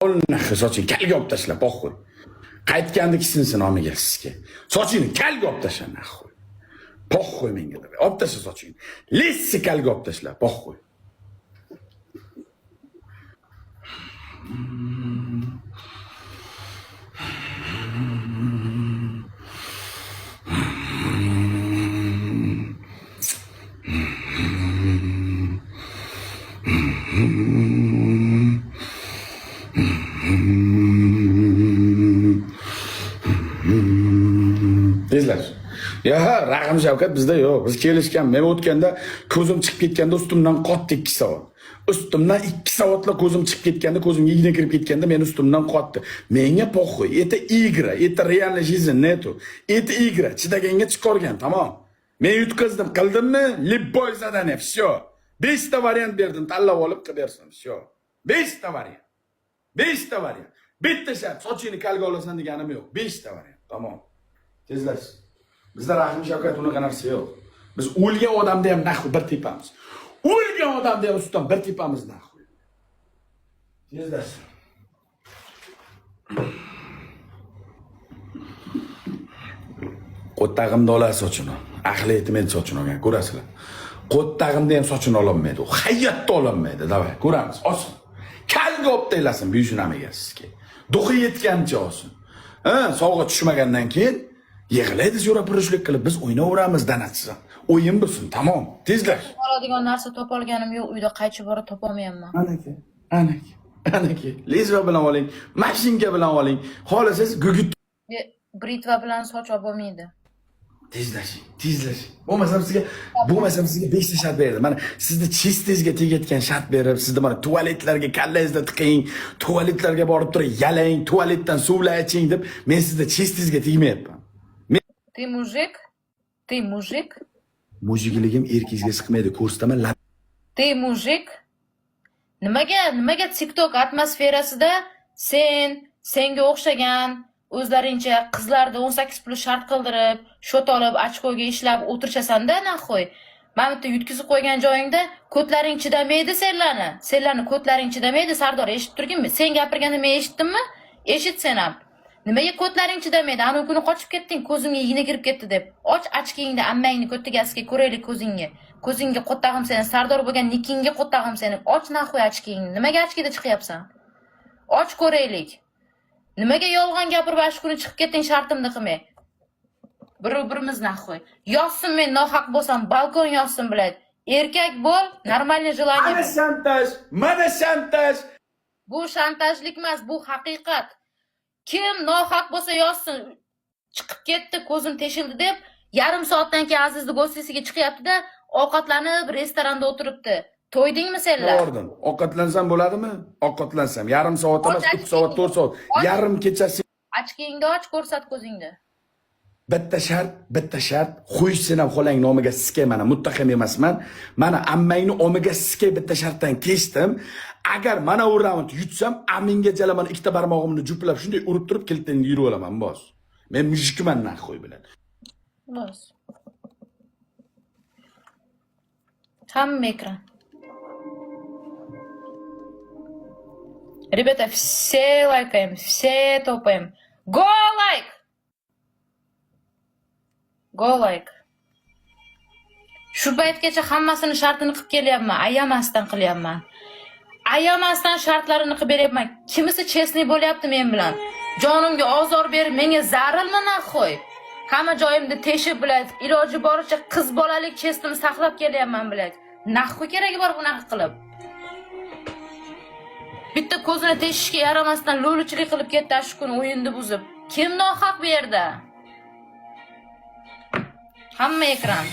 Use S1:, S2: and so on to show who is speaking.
S1: Naxi soching kalga olib tashla, poxoy. Qaytganda sinsin nomiga sizga. Sochingni kalga olib tashla, naxoy. Poxoy menga. Olib tashla sochingni. Lessi kalga olib tashla, poxoy. Tezlar. Ya, Rag'im Shavkat bizda yo'q. Biz kelishgan, men o'tganda ko'zim chiqib ketganda ustimdan qotdi 2 soat. Ustimdan 2 soatla ko'zim chiqib ketganda, ko'zimga igna kirib ketganda men ustimdan qotdi. Menga poxoy. Это игра, это реальная жизнь нету. Это игра. Chidaganga chiqargan, tamom. Men yutqazdim, qildimmi? Libboy zadane, всё. 5 ta variant berdim, tanlab olib qilaversin, всё. 5 ta variant. 5 ta variant. Bitta shart, sochingni kalga olasan deganim yo'q. 5 ta variant, tamom. Tezlash. Bizda Rahim Shavkat unaqa narsa yo'q. Biz o'lgan odamda ham naxu bir tepamiz. O'lgan odamda ham ustidan bir tepamiz naxu. Tezlash. Qo'ttag'imda olasiz sochini. Ahli aytmaydi sochini olgan, ko'rasizlar. Qo'ttag'imda ham sochini ololmaydi. U hayotda ololmaydi. Davay, ko'ramiz. Olsin. Kalga olib taylasin buyushinamiga sizga. Duxi yetgancha olsin. Sovg'a tushmagandan keyin yig'laydi so'rab-purushlik qilib biz o'ynaveramiz danatsan. O'yin bo'lsin, tamom. Tezlash.
S2: Oladigan narsa topolganim yo'q, uyda qaytib borib topolmayapman.
S1: Anaki. Lezva bilan oling, mashinka bilan oling. Xohlasangiz gugit
S2: Britva bilan soch olmaydi.
S1: Tezlash. Bo'lmasam sizga 5 ta shart berdim. Mana sizni chistizga tegayotgan shart berib, sizni mana tualetlarga kallangizda tiqing, tualetlarga borib turib yalang, tualetdan suvlar iching deb men sizda chistizga tegmayapman.
S2: Ты mujik.
S1: Mujikligim erkizga siqmaydi, ko'rsataman.
S2: Ты mujik. Nimaga TikTok atmosferasida senga o'xshagan o'zlaringcha qizlarni 18+ shart qildirib, shot olib, ochkoga ishlab o'tirshasan-da, naxoy. Mana bitta yutkizib qo'ygan joyingda ko'tlaring chidamaydi senlarni. Senlarni ko'tlaring chidamaydi, Sardor eshitib turginmi? Sen gapirganini men eshitdimmi? Eshit sen ham. Nimaga ko'tlaring chidamaydi? Ana kuni qochib ketding, ko'zimga igna kirib ketdi deb. Och ochkingni, ammangni ko'ttigasiga ko'raylik ko'zingga. Ko'zingga qo'ttag'im seni, Sardor bo'lgan nikingga qo'ttag'im seni. Och naxoy ochkingni. Nimaga ochkida chiqyapsan? Och ko'raylik. Nimaga yolg'on gapirib ash kuni chiqib ketding shartimni qilmay? Bir-birimiz naxoy. Yozsin men nohaq bo'lsam, balkon yozsin biladi. Erkak bo'l, normalniy желание. Mana shantaj. Bu shantajlik emas, bu haqiqat. Kim nohaq bo'lsa yozsin. Chiqib ketdi, ko'zim teshildi deb, yarim soatdan keyin Azizni go'stisiga chiqyapti-da, ovqatlanib restoranda o'tiribdi. To'ydingmi senlar? Bordim. Ovqatlansam bo'ladimi? Ovqatlansam. Yarim soat emas, 3 soat, 4 soat. Yarim kechasi. Ochkingni och, ko'rsat ko'zingni. Bitta shart. Qo'ysin ham xolang nomiga sikay, mana muttaham emasman. Mana ammangni omiga sikay bitta shartdan kechdim. Agar mana u raund yutsam, aminga jalaman 2 ta barmog'imni juplab shunday urib turib kiltdan yurib olaman, boz. Men mujikman naxoy bilan. Boz. Hamma ekran. Ребята, все лайкаем, все топаем. Go like! Go like. Shu paytgacha hammasini shartini qilib kelyapman, ayamasdan qilyapman. Ayamasdan shartlarini qilib beryapman. Kimisi chestniy bo'lyapti men bilan. Jonimga ozor berib, menga zarilmi naxoy? Hamma joyimda teshib biladi, iloji boricha qiz bolalik chestimni saqlab kelyapman biladi. Naxoy keragi bor bunaqa qilib? Bitta ko'zini teshishga yaramasdan lo'lichilik qilib ketdi shu kun o'yinni buzib. Kim nohaq bu yerda? Hamma ekran.